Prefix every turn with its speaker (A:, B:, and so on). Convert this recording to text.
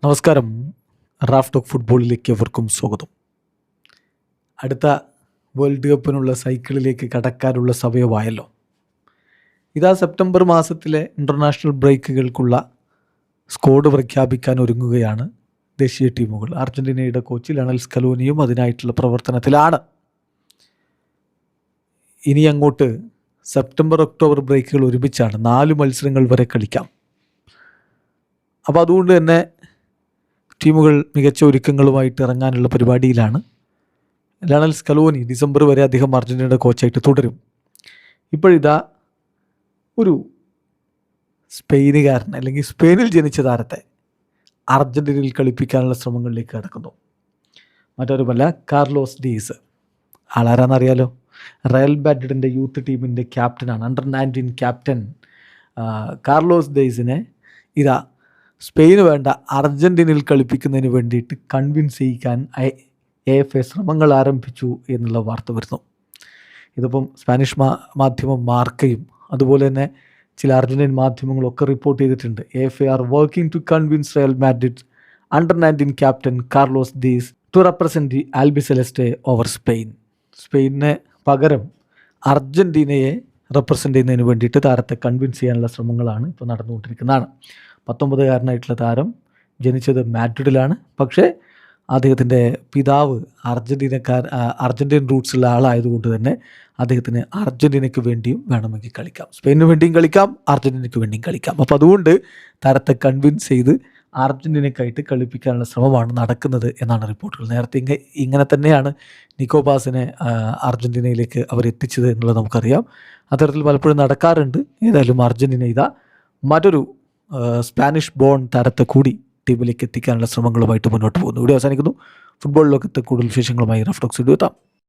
A: നമസ്കാരം. Raf talk ഫുട്ബോളിലേക്ക് എവർക്കും സ്വാഗതം. അടുത്ത വേൾഡ് കപ്പിനുള്ള സൈക്കിളിലേക്ക് കടക്കാനുള്ള സമയമായല്ലോ. ഇതാ സെപ്റ്റംബർ മാസത്തിലെ ഇൻ്റർനാഷണൽ ബ്രേക്കുകൾക്കുള്ള സ്ക്വാഡ് പ്രഖ്യാപിക്കാൻ ഒരുങ്ങുകയാണ് ദേശീയ ടീമുകൾ. അർജൻറ്റീനയുടെ കോച്ച് ലയണൽ സ്കലോനിയും അതിനായിട്ടുള്ള പ്രവർത്തനത്തിലാണ്. ഇനി അങ്ങോട്ട് സെപ്റ്റംബർ ഒക്ടോബർ ബ്രേക്കുകൾ ഒരുമിച്ചാണ്. 4 മത്സരങ്ങൾ വരെ കളിക്കാം. അപ്പോൾ അതുകൊണ്ട് തന്നെ ടീമുകൾ മികച്ച ഒരുക്കങ്ങളുമായിട്ട് ഇറങ്ങാനുള്ള പരിപാടിയിലാണ്. ലയണൽ സ്കലോനി ഡിസംബർ വരെ അദ്ദേഹം അർജൻറ്റീനയുടെ കോച്ചായിട്ട് തുടരും. ഇപ്പോഴിതാ ഒരു സ്പെയിനുകാരൻ അല്ലെങ്കിൽ സ്പെയിനിൽ ജനിച്ച താരത്തെ അർജൻറ്റീനയിൽ കളിപ്പിക്കാനുള്ള ശ്രമങ്ങളിലേക്ക് കടക്കുന്നു. മറ്റൊരുമല്ല, കാർലോസ് ഡീസ്. ആളാരാന്നറിയാലോ? റയൽ മാഡ്രിഡിൻ്റെ യൂത്ത് ടീമിൻ്റെ ക്യാപ്റ്റനാണ്. അണ്ടർ 19 ക്യാപ്റ്റൻ കാർലോസ് ഡീസിനെ ഇതാ സ്പെയിന് വേണ്ട അർജൻറ്റീനയിൽ കളിപ്പിക്കുന്നതിന് വേണ്ടിയിട്ട് കൺവിൻസ് ചെയ്യിക്കാൻ AFA ശ്രമങ്ങൾ ആരംഭിച്ചു എന്നുള്ള വാർത്ത വരുന്നു. ഇതിപ്പം സ്പാനിഷ് മാധ്യമം മാർക്കയും അതുപോലെ തന്നെ ചില അർജൻറ്റീൻ മാധ്യമങ്ങളൊക്കെ റിപ്പോർട്ട് ചെയ്തിട്ടുണ്ട്. AFA are working to convince Real Madrid under 19 captain Carlos Diaz to represent the Albiceleste over Spain. സ്പെയിനിന് പകരം അർജൻറ്റീനയെ റെപ്രസെൻറ്റ് ചെയ്യുന്നതിന് വേണ്ടിയിട്ട് താരത്തെ കൺവിൻസ് ചെയ്യാനുള്ള ശ്രമങ്ങളാണ് ഇപ്പോൾ നടന്നുകൊണ്ടിരിക്കുന്നതാണ്. 19-കാരനായിട്ടുള്ള താരം ജനിച്ചത് മാഡ്രിഡിലാണ്. പക്ഷേ അദ്ദേഹത്തിൻ്റെ പിതാവ് അർജൻറ്റീൻ റൂട്ട്സുള്ള ആളായതുകൊണ്ട് തന്നെ അദ്ദേഹത്തിന് അർജൻറ്റീനയ്ക്ക് വേണ്ടിയും വേണമെങ്കിൽ കളിക്കാം. സ്പെയിനിന് വേണ്ടിയും കളിക്കാം, അർജൻറ്റീനയ്ക്ക് വേണ്ടിയും കളിക്കാം. അപ്പോൾ അതുകൊണ്ട് താരത്തെ കൺവിൻസ് ചെയ്ത് അർജൻറ്റീനയ്ക്കായിട്ട് കളിപ്പിക്കാനുള്ള ശ്രമമാണ് നടക്കുന്നത് എന്നാണ് റിപ്പോർട്ടുകൾ. നേരത്തെ ഇങ്ങനെ തന്നെയാണ് നിക്കോ പാസിനെ അർജൻറ്റീനയിലേക്ക് അവരെത്തിച്ചത് എന്നുള്ളത് നമുക്കറിയാം. അത്തരത്തിൽ പലപ്പോഴും നടക്കാറുണ്ട്. ഏതായാലും അർജൻറ്റീന ഇതാ മറ്റൊരു സ്പാനിഷ് ബോൺ താരത്തെ കൂടി ടീമിലേക്ക് എത്തിക്കാനുള്ള ശ്രമങ്ങളുമായിട്ട് മുന്നോട്ട് പോകുന്നു. വീഡിയോ അവസാനിക്കുന്നു. ഫുട്ബോൾ ലോകത്തെ കൂടുതൽ വിശേഷങ്ങളുമായി റാഫ് ടോക്സ് വീഡിയോ എത്താം.